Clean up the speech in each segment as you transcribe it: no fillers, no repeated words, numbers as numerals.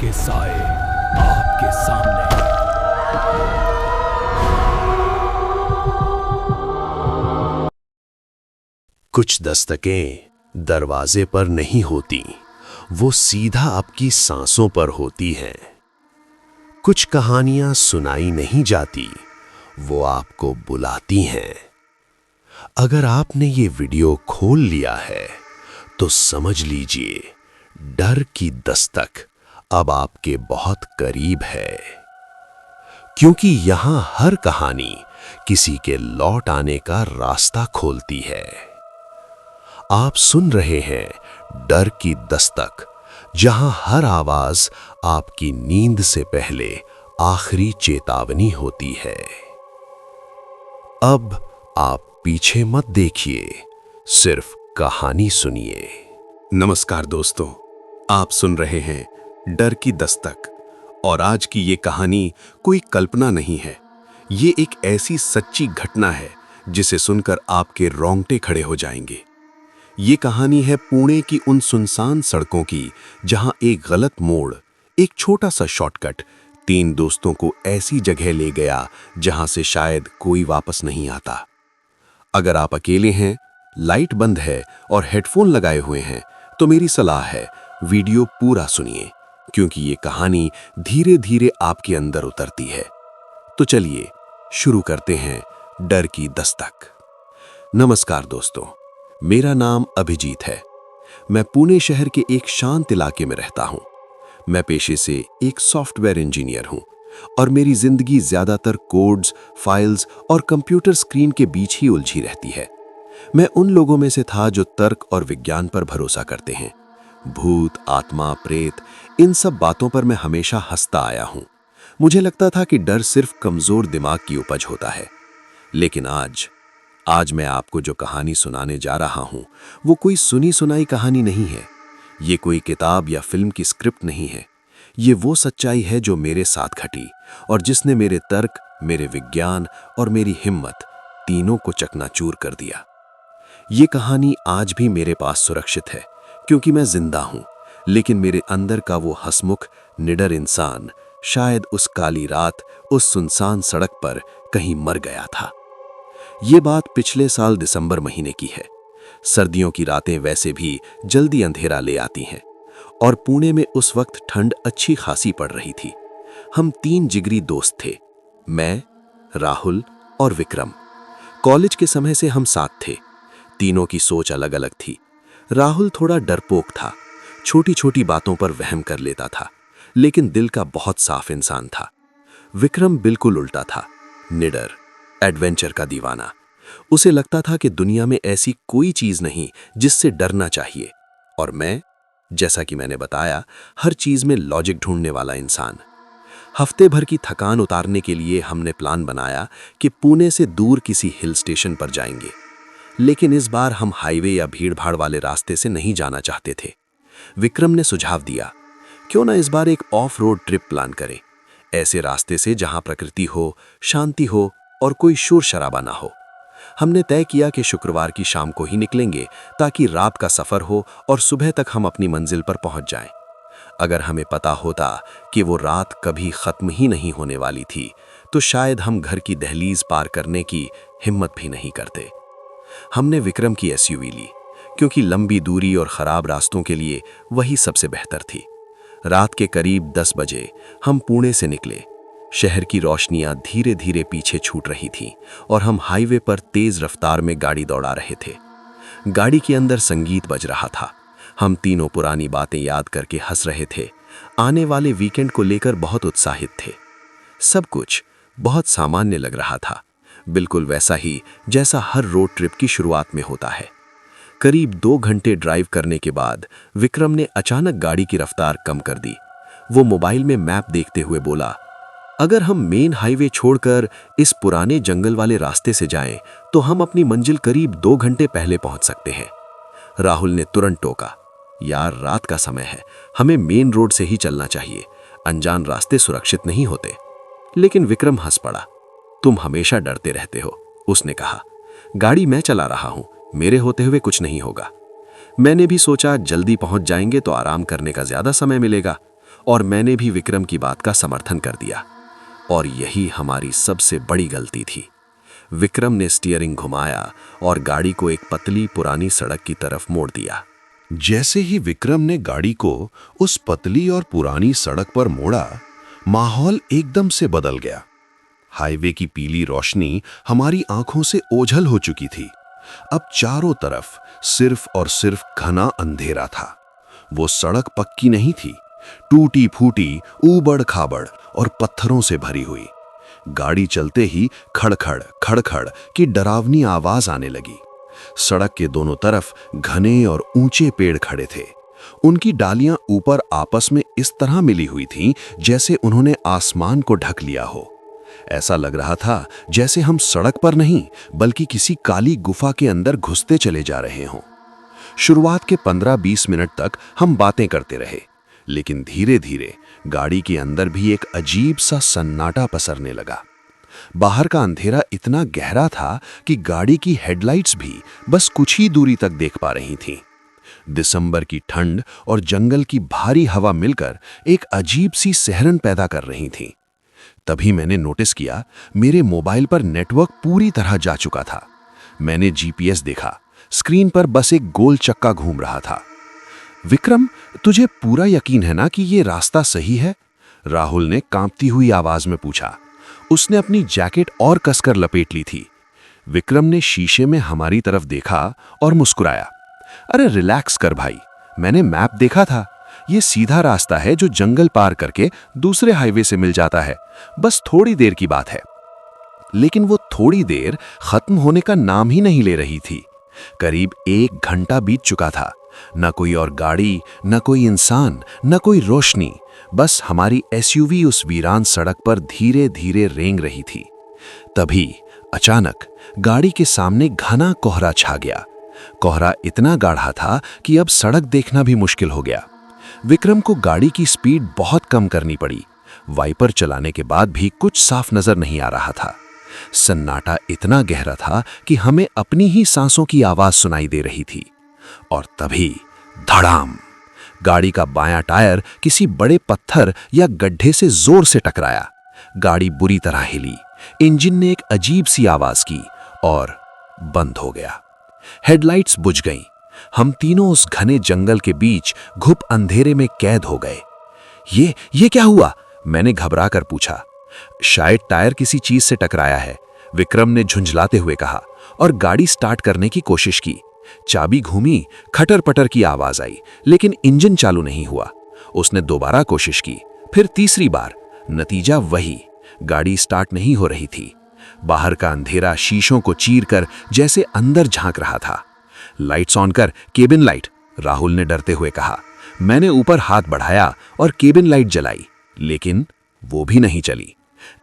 के साए आपके सामने। कुछ दस्तकें दरवाजे पर नहीं होती, वो सीधा आपकी सांसों पर होती हैं। कुछ कहानियां सुनाई नहीं जाती, वो आपको बुलाती हैं। अगर आपने ये वीडियो खोल लिया है तो समझ लीजिए, डर की दस्तक अब आपके बहुत करीब है, क्योंकि यहां हर कहानी किसी के लौट आने का रास्ता खोलती है। आप सुन रहे हैं डर की दस्तक, जहां हर आवाज आपकी नींद से पहले आखिरी चेतावनी होती है। अब आप पीछे मत देखिए, सिर्फ कहानी सुनिए। नमस्कार दोस्तों, आप सुन रहे हैं डर की दस्तक, और आज की ये कहानी कोई कल्पना नहीं है। ये एक ऐसी सच्ची घटना है जिसे सुनकर आपके रोंगटे खड़े हो जाएंगे। ये कहानी है पुणे की उन सुनसान सड़कों की, जहां एक गलत मोड़, एक छोटा सा शॉर्टकट 3 दोस्तों को ऐसी जगह ले गया जहां से शायद कोई वापस नहीं आता। अगर आप अकेले हैं, लाइट बंद है और हेडफोन लगाए हुए हैं, तो मेरी सलाह है वीडियो पूरा सुनिए, क्योंकि ये कहानी धीरे धीरे आपके अंदर उतरती है। तो चलिए शुरू करते हैं डर की दस्तक। नमस्कार दोस्तों, मेरा नाम अभिजीत है। मैं पुणे शहर के एक शांत इलाके में रहता हूं। मैं पेशे से एक सॉफ्टवेयर इंजीनियर हूं और मेरी जिंदगी ज्यादातर कोड्स, फाइल्स और कंप्यूटर स्क्रीन के बीच ही उलझी रहती है। मैं उन लोगों में से था जो तर्क और विज्ञान पर भरोसा करते हैं। भूत, आत्मा, प्रेत, इन सब बातों पर मैं हमेशा हंसता आया हूं। मुझे लगता था कि डर सिर्फ कमजोर दिमाग की उपज होता है। लेकिन आज मैं आपको जो कहानी सुनाने जा रहा हूं, वो कोई सुनी सुनाई कहानी नहीं है। ये कोई किताब या फिल्म की स्क्रिप्ट नहीं है। ये वो सच्चाई है जो मेरे साथ घटी और जिसने मेरे तर्क, मेरे विज्ञान और मेरी हिम्मत तीनों को चकनाचूर कर दिया। ये कहानी आज भी मेरे पास सुरक्षित है, क्योंकि मैं जिंदा हूं, लेकिन मेरे अंदर का वो हंसमुख, निडर इंसान शायद उस काली रात, उस सुनसान सड़क पर कहीं मर गया था। ये बात पिछले साल दिसंबर महीने की है। सर्दियों की रातें वैसे भी जल्दी अंधेरा ले आती हैं, और पुणे में उस वक्त ठंड अच्छी खासी पड़ रही थी। हम 3 जिगरी दोस्त थे, मैं, राहुल और विक्रम। कॉलेज के समय से हम साथ थे। तीनों की सोच अलग अलग थी। राहुल थोड़ा डरपोक था, छोटी छोटी बातों पर वहम कर लेता था, लेकिन दिल का बहुत साफ इंसान था। विक्रम बिल्कुल उल्टा था, निडर, एडवेंचर का दीवाना। उसे लगता था कि दुनिया में ऐसी कोई चीज नहीं जिससे डरना चाहिए। और मैं, जैसा कि मैंने बताया, हर चीज में लॉजिक ढूंढने वाला इंसान। हफ्ते भर की थकान उतारने के लिए हमने प्लान बनाया कि पुणे से दूर किसी हिल स्टेशन पर जाएंगे। लेकिन इस बार हम हाईवे या भीड़-भाड़ वाले रास्ते से नहीं जाना चाहते थे। विक्रम ने सुझाव दिया, क्यों ना इस बार एक ऑफ रोड ट्रिप प्लान करें, ऐसे रास्ते से जहां प्रकृति हो, शांति हो और कोई शोर शराबा ना हो। हमने तय किया कि शुक्रवार की शाम को ही निकलेंगे, ताकि रात का सफर हो और सुबह तक हम अपनी मंजिल पर पहुंच जाएं। अगर हमें पता होता कि वो रात कभी खत्म ही नहीं होने वाली थी, तो शायद हम घर की दहलीज पार करने की हिम्मत भी नहीं करते। हमने विक्रम की एसयूवी ली, क्योंकि लंबी दूरी और खराब रास्तों के लिए वही सबसे बेहतर थी। रात के करीब 10 बजे हम पुणे से निकले। शहर की रोशनियां धीरे धीरे पीछे छूट रही थीं और हम हाईवे पर तेज रफ्तार में गाड़ी दौड़ा रहे थे। गाड़ी के अंदर संगीत बज रहा था। हम तीनों पुरानी बातें याद करके हंस रहे थे। आने वाले वीकेंड को लेकर बहुत उत्साहित थे। सब कुछ बहुत सामान्य लग रहा था, बिल्कुल वैसा ही जैसा हर रोड ट्रिप की शुरुआत में होता है। करीब 2 घंटे ड्राइव करने के बाद विक्रम ने अचानक गाड़ी की रफ्तार कम कर दी। वो मोबाइल में मैप देखते हुए बोला, अगर हम मेन हाईवे छोड़कर इस पुराने जंगल वाले रास्ते से जाएं, तो हम अपनी मंजिल करीब 2 घंटे पहले पहुंच सकते हैं। राहुल ने तुरंत टोका, यार रात का समय है, हमें मेन रोड से ही चलना चाहिए, अनजान रास्ते सुरक्षित नहीं होते। लेकिन विक्रम हंस पड़ा, तुम हमेशा डरते रहते हो, उसने कहा। गाड़ी मैं चला रहा हूं, मेरे होते हुए कुछ नहीं होगा। मैंने भी सोचा जल्दी पहुंच जाएंगे तो आराम करने का ज्यादा समय मिलेगा, और मैंने भी विक्रम की बात का समर्थन कर दिया। और यही हमारी सबसे बड़ी गलती थी। विक्रम ने स्टीयरिंग घुमाया और गाड़ी को एक पतली पुरानी सड़क की तरफ मोड़ दिया। जैसे ही विक्रम ने गाड़ी को उस पतली और पुरानी सड़क पर मोड़ा, माहौल एकदम से बदल गया। हाईवे की पीली रोशनी हमारी आंखों से ओझल हो चुकी थी। अब चारों तरफ सिर्फ और सिर्फ घना अंधेरा था। वो सड़क पक्की नहीं थी, टूटी फूटी, ऊबड़ खाबड़ और पत्थरों से भरी हुई। गाड़ी चलते ही खड़खड़ खड़खड़ की डरावनी आवाज आने लगी। सड़क के दोनों तरफ घने और ऊंचे पेड़ खड़े थे। उनकी डालियां ऊपर आपस में इस तरह मिली हुई थीं जैसे उन्होंने आसमान को ढक लिया हो। ऐसा लग रहा था जैसे हम सड़क पर नहीं बल्कि किसी काली गुफा के अंदर घुसते चले जा रहे हों। शुरुआत के 15-20 मिनट तक हम बातें करते रहे, लेकिन धीरे धीरे गाड़ी के अंदर भी एक अजीब सा सन्नाटा पसरने लगा। बाहर का अंधेरा इतना गहरा था कि गाड़ी की हेडलाइट्स भी बस कुछ ही दूरी तक देख पा रही थीं। दिसंबर की ठंड और जंगल की भारी हवा मिलकर एक अजीब सी सिहरन पैदा कर रही थी। तभी मैंने नोटिस किया, मेरे मोबाइल पर नेटवर्क पूरी तरह जा चुका था। मैंने जीपीएस देखा, स्क्रीन पर बस एक गोल चक्का घूम रहा था। विक्रम, तुझे पूरा यकीन है ना कि ये रास्ता सही है? राहुल ने कांपती हुई आवाज में पूछा। उसने अपनी जैकेट और कसकर लपेट ली थी। विक्रम ने शीशे में हमारी तरफ देखा और मुस्कुराया। अरे रिलैक्स कर भाई, मैंने मैप देखा था। ये सीधा रास्ता है जो जंगल पार करके दूसरे हाईवे से मिल जाता है। बस थोड़ी देर की बात है। लेकिन वो थोड़ी देर खत्म होने का नाम ही नहीं ले रही थी। करीब 1 घंटा बीत चुका था। न कोई और गाड़ी, न कोई इंसान, न कोई रोशनी। बस हमारी एसयूवी उस वीरान सड़क पर धीरे धीरे रेंग रही थी। तभी अचानक गाड़ी के सामने घना कोहरा छा गया। कोहरा इतना गाढ़ा था कि अब सड़क देखना भी मुश्किल हो गया। विक्रम को गाड़ी की स्पीड बहुत कम करनी पड़ी। वाइपर चलाने के बाद भी कुछ साफ नजर नहीं आ रहा था। सन्नाटा इतना गहरा था कि हमें अपनी ही सांसों की आवाज सुनाई दे रही थी। और तभी धड़ाम, गाड़ी का बायां टायर किसी बड़े पत्थर या गड्ढे से जोर से टकराया। गाड़ी बुरी तरह हिली। इंजन ने एक अजीब सी आवाज की और बंद हो गया। हेडलाइट्स बुझ गईं। हम तीनों उस घने जंगल के बीच घुप अंधेरे में कैद हो गए। ये क्या हुआ? मैंने घबरा कर पूछा। शायद टायर किसी चीज से टकराया है, विक्रम ने झुंझलाते हुए कहा और गाड़ी स्टार्ट करने की कोशिश की। चाबी घूमी, खटर पटर की आवाज आई, लेकिन इंजन चालू नहीं हुआ। उसने दोबारा कोशिश की, फिर तीसरी बार। नतीजा वही, गाड़ी स्टार्ट नहीं हो रही थी। बाहर का अंधेरा शीशों को चीरकर जैसे अंदर झांक रहा था। लाइट्स ऑन कर, केबिन लाइट, राहुल ने डरते हुए कहा। मैंने ऊपर हाथ बढ़ाया और केबिन लाइट जलाई, लेकिन वो भी नहीं चली।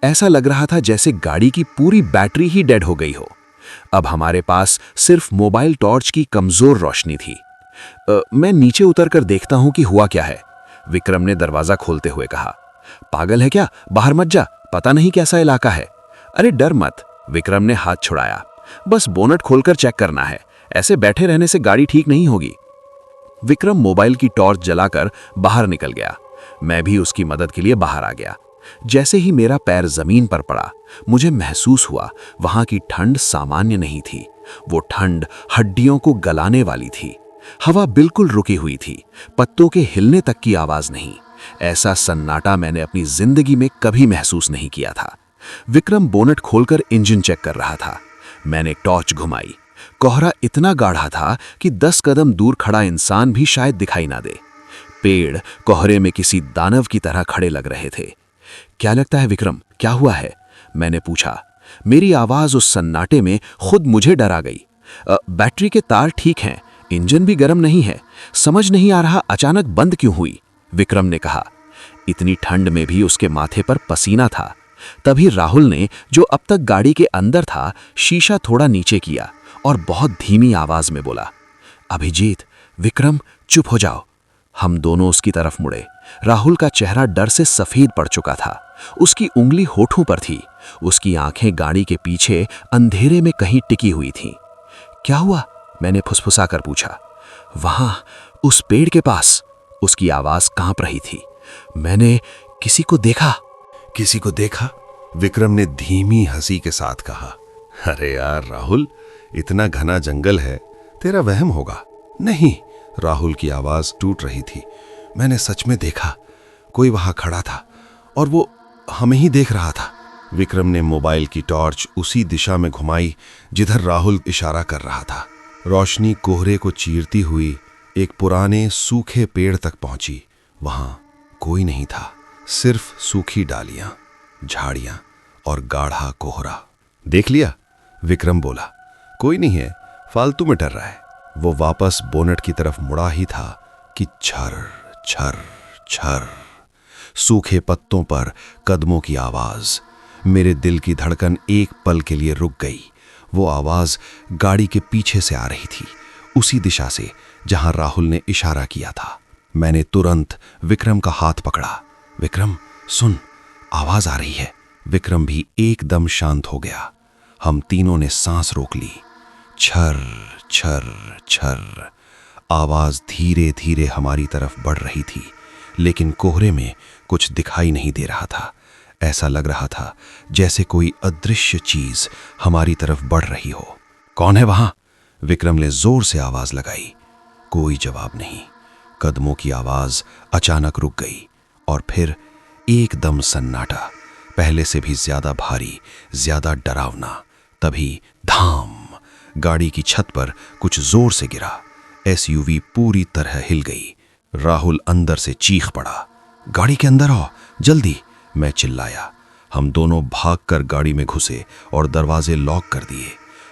ऐसा लग रहा था जैसे गाड़ी की पूरी बैटरी ही डेड हो गई हो। अब हमारे पास सिर्फ मोबाइल टॉर्च की कमजोर रोशनी थी। मैं नीचे उतरकर देखता हूं कि हुआ क्या है, विक्रम ने दरवाजा खोलते हुए कहा। पागल है क्या? बाहर मत जा, पता नहीं कैसा इलाका है। अरे डर मत, विक्रम ने हाथ छुड़ाया। बस बोनट खोलकर चेक करना है, ऐसे बैठे रहने से गाड़ी ठीक नहीं होगी। विक्रम मोबाइल की टॉर्च जलाकर बाहर निकल गया। मैं भी उसकी मदद के लिए बाहर आ गया। जैसे ही मेरा पैर जमीन पर पड़ा, मुझे महसूस हुआ वहां की ठंड सामान्य नहीं थी। वो ठंड हड्डियों को गलाने वाली थी। हवा बिल्कुल रुकी हुई थी, पत्तों के हिलने तक की आवाज नहीं। ऐसा सन्नाटा मैंने अपनी जिंदगी में कभी महसूस नहीं किया था। विक्रम बोनट खोलकर इंजन चेक कर रहा था। मैंने टॉर्च घुमाई। कोहरा इतना गाढ़ा था कि 10 कदम दूर खड़ा इंसान भी शायद दिखाई ना दे। पेड़ कोहरे में किसी दानव की तरह खड़े लग रहे थे। क्या लगता है विक्रम, क्या हुआ है? मैंने पूछा। मेरी आवाज उस सन्नाटे में खुद मुझे डरा गई। बैटरी के तार ठीक हैं, इंजन भी गर्म नहीं है। समझ नहीं आ रहा अचानक बंद क्यों हुई, विक्रम ने कहा। इतनी ठंड में भी उसके माथे पर पसीना था। तभी राहुल ने, जो अब तक गाड़ी के अंदर था, शीशा थोड़ा नीचे किया और बहुत धीमी आवाज में बोला, अभिजीत, विक्रम चुप हो जाओ। हम दोनों उसकी तरफ मुड़े। राहुल का चेहरा डर से सफेद पड़ चुका था। उसकी उंगली होठों पर थी। उसकी आंखें गाड़ी के पीछे अंधेरे में कहीं टिकी हुई थीं। क्या हुआ? मैंने फुसफुसा कर पूछा। वहां उस पेड़ के पास, उसकी आवाज कांप रही थी। मैंने किसी को देखा। किसी को देखा? विक्रम ने धीमी हंसी के साथ कहा। अरे यार राहुल, इतना घना जंगल है, तेरा वहम होगा। नहीं, राहुल की आवाज टूट रही थी। मैंने सच में देखा, कोई वहां खड़ा था और वो हमें ही देख रहा था। विक्रम ने मोबाइल की टॉर्च उसी दिशा में घुमाई जिधर राहुल इशारा कर रहा था। रोशनी कोहरे को चीरती हुई एक पुराने सूखे पेड़ तक पहुंची। वहां कोई नहीं था, सिर्फ सूखी डालियां, झाड़ियां और गाढ़ा कोहरा। देख लिया? विक्रम बोला। कोई नहीं है, फालतू में डर रहा है। वो वापस बोनट की तरफ मुड़ा ही था कि छर छर छर, सूखे पत्तों पर कदमों की आवाज। मेरे दिल की धड़कन एक पल के लिए रुक गई। वो आवाज गाड़ी के पीछे से आ रही थी, उसी दिशा से जहां राहुल ने इशारा किया था। मैंने तुरंत विक्रम का हाथ पकड़ा। विक्रम सुन, आवाज आ रही है। विक्रम भी एकदम शांत हो गया। हम तीनों ने सांस रोक ली। छर छर छर, आवाज धीरे धीरे हमारी तरफ बढ़ रही थी, लेकिन कोहरे में कुछ दिखाई नहीं दे रहा था। ऐसा लग रहा था जैसे कोई अदृश्य चीज हमारी तरफ बढ़ रही हो। कौन है वहां? विक्रम ने जोर से आवाज लगाई। कोई जवाब नहीं। कदमों की आवाज अचानक रुक गई और फिर एकदम सन्नाटा, पहले से भी ज्यादा भारी, ज्यादा डरावना। तभी धाम, गाड़ी की छत पर कुछ जोर से गिरा। एसयूवी पूरी तरह हिल गई। राहुल अंदर से चीख पड़ा। गाड़ी के अंदर आओ जल्दी, मैं चिल्लाया। हम दोनों भागकर गाड़ी में घुसे और दरवाजे लॉक कर दिए।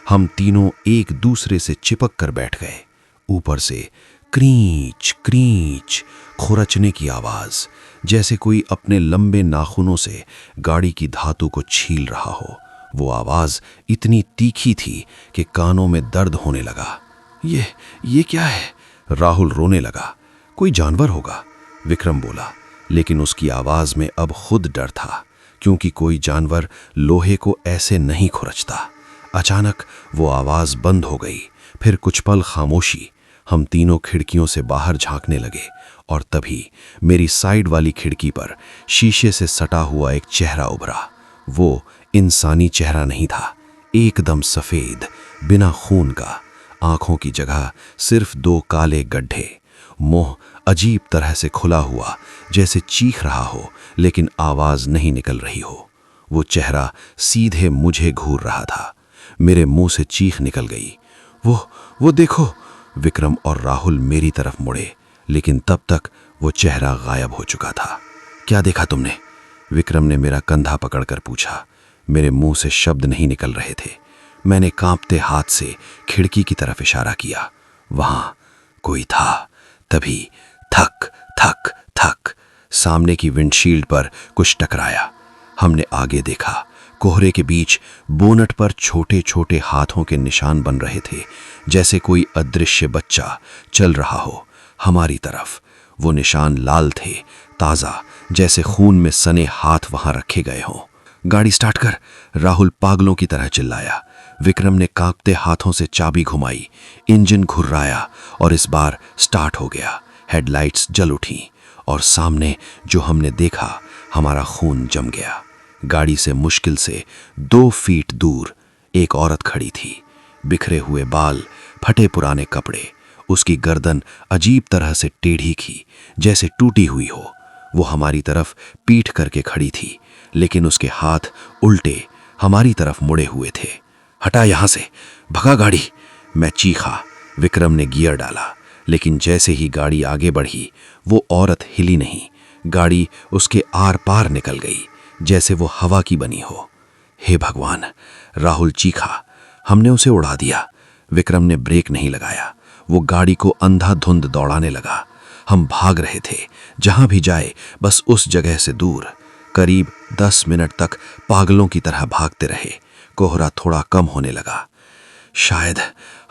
हम तीनों एक दूसरे से चिपक कर बैठ गए। ऊपर से क्रींच क्रींच खुरचने की आवाज, जैसे कोई अपने लंबे नाखूनों से गाड़ी की धातु को छील रहा हो। वो आवाज इतनी तीखी थी कि कानों में दर्द होने लगा। ये क्या है? राहुल रोने लगा। कोई जानवर होगा, विक्रम बोला, लेकिन उसकी आवाज में अब खुद डर था, क्योंकि कोई जानवर लोहे को ऐसे नहीं खुरचता। अचानक वो आवाज बंद हो गई। फिर कुछ पल खामोशी। हम तीनों खिड़कियों से बाहर झांकने लगे और तभी मेरी साइड वाली खिड़की पर शीशे से सटा हुआ एक चेहरा उभरा। वो इंसानी चेहरा नहीं था, एकदम सफेद, बिना खून का। आंखों की जगह सिर्फ 2 काले गड्ढे। मुंह अजीब तरह से खुला हुआ, जैसे चीख रहा हो लेकिन आवाज नहीं निकल रही हो। वो चेहरा सीधे मुझे घूर रहा था। मेरे मुंह से चीख निकल गई। वो देखो! विक्रम और राहुल मेरी तरफ मुड़े, लेकिन तब तक वो चेहरा गायब हो चुका था। क्या देखा तुमने? विक्रम ने मेरा कंधा पकड़कर पूछा। मेरे मुंह से शब्द नहीं निकल रहे थे। मैंने कांपते हाथ से खिड़की की तरफ इशारा किया। वहां कोई था। तभी थक थक थक, सामने की विंडशील्ड पर कुछ टकराया। हमने आगे देखा। कोहरे के बीच बोनट पर छोटे छोटे हाथों के निशान बन रहे थे, जैसे कोई अदृश्य बच्चा चल रहा हो हमारी तरफ। वो निशान लाल थे, ताजा, जैसे खून में सने हाथ वहां रखे गए हों। गाड़ी स्टार्ट कर, राहुल पागलों की तरह चिल्लाया। विक्रम ने कांपते हाथों से चाबी घुमाई। इंजन घुर्राया और इस बार स्टार्ट हो गया। हेडलाइट्स जल उठी और सामने जो हमने देखा, हमारा खून जम गया। गाड़ी से मुश्किल से 2 फीट दूर एक औरत खड़ी थी। बिखरे हुए बाल, फटे पुराने कपड़े, उसकी गर्दन अजीब तरह से टेढ़ी की, जैसे टूटी हुई हो। वो हमारी तरफ पीठ करके खड़ी थी, लेकिन उसके हाथ उल्टे हमारी तरफ मुड़े हुए थे। हटा यहां से, भगा गाड़ी, मैं चीखा। विक्रम ने गियर डाला, लेकिन जैसे ही गाड़ी आगे बढ़ी, वो औरत हिली नहीं। गाड़ी उसके आर पार निकल गई, जैसे वो हवा की बनी हो। हे भगवान! राहुल चीखा। हमने उसे उड़ा दिया। विक्रम ने ब्रेक नहीं लगाया। वो गाड़ी को अंधाधुंध दौड़ाने लगा। हम भाग रहे थे, जहां भी जाए बस उस जगह से दूर। करीब 10 मिनट तक पागलों की तरह भागते रहे। कोहरा थोड़ा कम होने लगा। शायद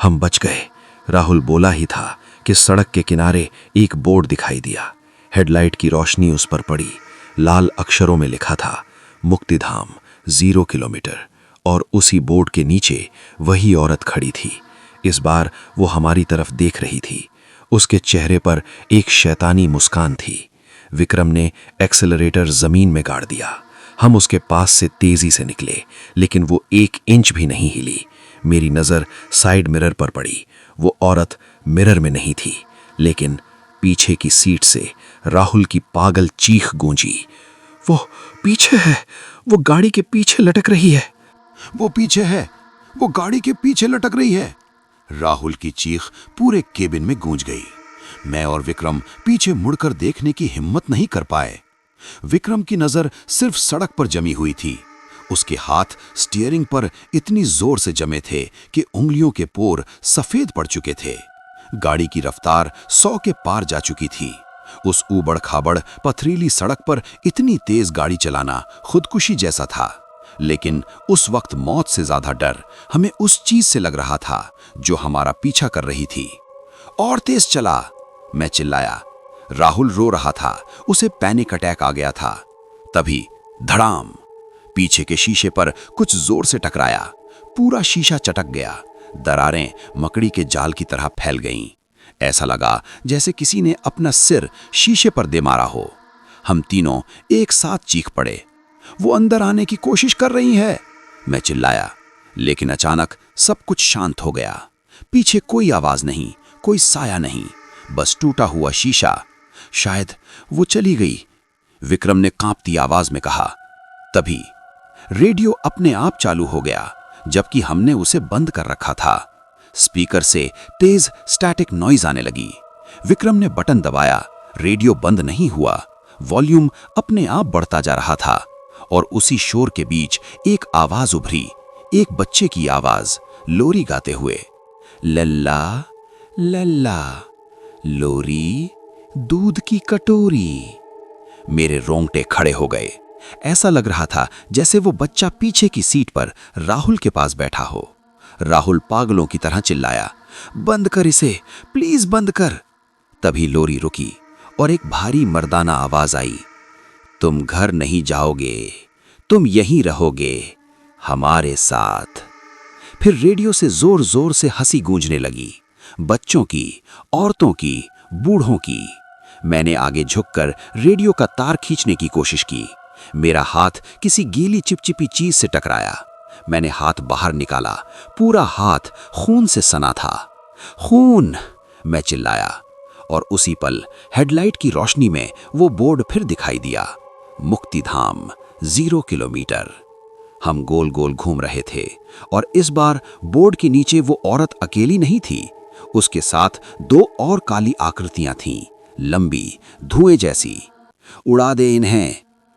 हम बच गए, राहुल बोला ही था कि सड़क के किनारे एक बोर्ड दिखाई दिया। हेडलाइट की रोशनी उस पर पड़ी। लाल अक्षरों में लिखा था, मुक्तिधाम 0 किलोमीटर, और उसी बोर्ड के नीचे वही औरत खड़ी थी। इस बार वो हमारी तरफ देख रही थी। उसके चेहरे पर एक शैतानी मुस्कान थी। विक्रम ने एक्सेलरेटर जमीन में गाड़ दिया। हम उसके पास से तेजी से निकले, लेकिन वो 1 इंच भी नहीं हिली। मेरी नजर साइड मिरर पर पड़ी। वो औरत मिरर में नहीं थी, लेकिन पीछे की सीट से राहुल की पागल चीख गूंजी। वो पीछे है, वो गाड़ी के पीछे लटक रही है। वो पीछे है, वो गाड़ी के पीछे लटक रही है। राहुल की चीख पूरे केबिन में गूंज गई। मैं और विक्रम पीछे मुड़कर देखने की हिम्मत नहीं कर पाए। विक्रम की नजर सिर्फ सड़क पर जमी हुई थी। उसके हाथ स्टीयरिंग पर इतनी जोर से जमे थे कि उंगलियों के पोर सफेद पड़ चुके थे। गाड़ी की रफ्तार 100 के पार जा चुकी थी। उस ऊबड़ खाबड़ पथरीली सड़क पर इतनी तेज गाड़ी चलाना खुदकुशी जैसा था। लेकिन उस वक्त मौत से ज्यादा डर हमें उस चीज से लग रहा था जो हमारा पीछा कर रही थी। और तेज चला, मैं चिल्लाया। राहुल रो रहा था, उसे पैनिक अटैक आ गया था। तभी धड़ाम, पीछे के शीशे पर कुछ जोर से टकराया। पूरा शीशा चटक गया। दरारें मकड़ी के जाल की तरह फैल गईं। ऐसा लगा जैसे किसी ने अपना सिर शीशे पर दे मारा हो। हम तीनों एक साथ चीख पड़े। वो अंदर आने की कोशिश कर रही है, मैं चिल्लाया। लेकिन अचानक सब कुछ शांत हो गया। पीछे कोई आवाज नहीं, कोई साया नहीं, बस टूटा हुआ शीशा। शायद वो चली गई, विक्रम ने कांपती आवाज में कहा। तभी रेडियो अपने आप चालू हो गया, जबकि हमने उसे बंद कर रखा था। स्पीकर से तेज स्टैटिक नॉइज आने लगी। विक्रम ने बटन दबाया, रेडियो बंद नहीं हुआ। वॉल्यूम अपने आप बढ़ता जा रहा था और उसी शोर के बीच एक आवाज उभरी, एक बच्चे की आवाज, लोरी गाते हुए। लल्ला लल्ला लोरी दूध की कटोरी। मेरे रोंगटे खड़े हो गए। ऐसा लग रहा था जैसे वो बच्चा पीछे की सीट पर राहुल के पास बैठा हो। राहुल पागलों की तरह चिल्लाया, बंद कर इसे, प्लीज बंद कर। तभी लोरी रुकी और एक भारी मर्दाना आवाज आई, तुम घर नहीं जाओगे, तुम यहीं रहोगे हमारे साथ। फिर रेडियो से जोर जोर से हंसी गूंजने लगी, बच्चों की, औरतों की, बूढ़ों की। मैंने आगे झुककर रेडियो का तार खींचने की कोशिश की। मेरा हाथ किसी गीली चिपचिपी चीज से टकराया। मैंने हाथ बाहर निकाला, पूरा हाथ खून से सना था। खून, मैं चिल्लाया। और उसी पल हेडलाइट की रोशनी में वो बोर्ड फिर दिखाई दिया, मुक्तिधाम 0 किलोमीटर। हम गोल गोल घूम रहे थे और इस बार बोर्ड के नीचे वो औरत अकेली नहीं थी। उसके साथ 2 और काली आकृतियां थीं, लंबी, धुएं जैसी। उड़ा दे इन्हें,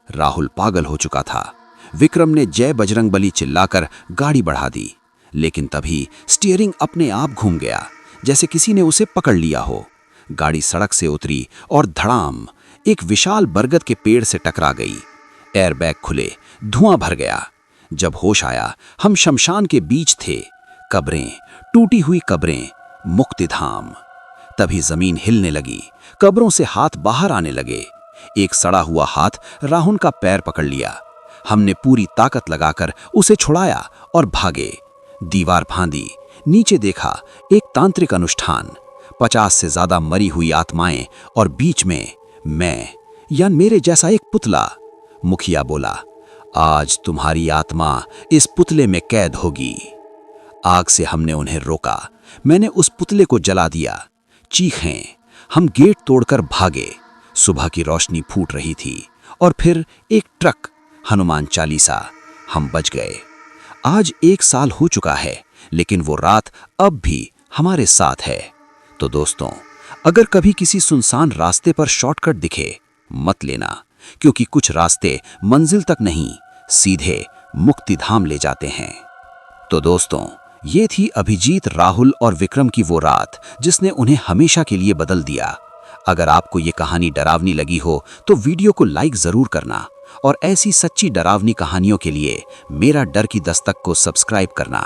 राहुल पागल हो चुका था। विक्रम ने जय बजरंगबली चिल्लाकर गाड़ी बढ़ा दी, लेकिन तभी स्टीयरिंग अपने आप घूम गया, जैसे किसी ने उसे पकड़ लिया हो। गाड़ी सड़क से उतरी और धड़ाम एक विशाल बरगद के पेड़ से टकरा गई। एयरबैग खुले, धुआं भर गया। जब होश आया, हम शमशान के बीच थे। कब्रें, टूटी हुई कब्रें, मुक्तिधाम। तभी जमीन हिलने लगी, कब्रों से हाथ बाहर आने लगे। एक सड़ा हुआ हाथ राहुल का पैर पकड़ लिया। हमने पूरी ताकत लगाकर उसे छुड़ाया और भागे। दीवार फांदी, नीचे देखा, एक तांत्रिक अनुष्ठान, 50 से ज्यादा मरी हुई आत्माएं और बीच में मैं, या मेरे जैसा एक पुतला। मुखिया बोला, आज तुम्हारी आत्मा इस पुतले में कैद होगी। आग से हमने उन्हें रोका। मैंने उस पुतले को जला दिया। चीखें, हम गेट तोड़कर भागे। सुबह की रोशनी फूट रही थी और फिर एक ट्रक, हनुमान चालीसा। हम बच गए। आज 1 साल हो चुका है, लेकिन वो रात अब भी हमारे साथ है। तो दोस्तों, अगर कभी किसी सुनसान रास्ते पर शॉर्टकट दिखे, मत लेना, क्योंकि कुछ रास्ते मंजिल तक नहीं, सीधे मुक्तिधाम ले जाते हैं। तो दोस्तों, ये थी अभिजीत, राहुल और विक्रम की वो रात जिसने उन्हें हमेशा के लिए बदल दिया। अगर आपको ये कहानी डरावनी लगी हो तो वीडियो को लाइक जरूर करना और ऐसी सच्ची डरावनी कहानियों के लिए मेरा डर की दस्तक को सब्सक्राइब करना।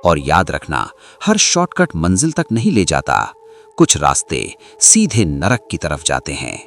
और याद रखना, हर शॉर्टकट मंजिल तक नहीं ले जाता, कुछ रास्ते सीधे नरक की तरफ जाते हैं।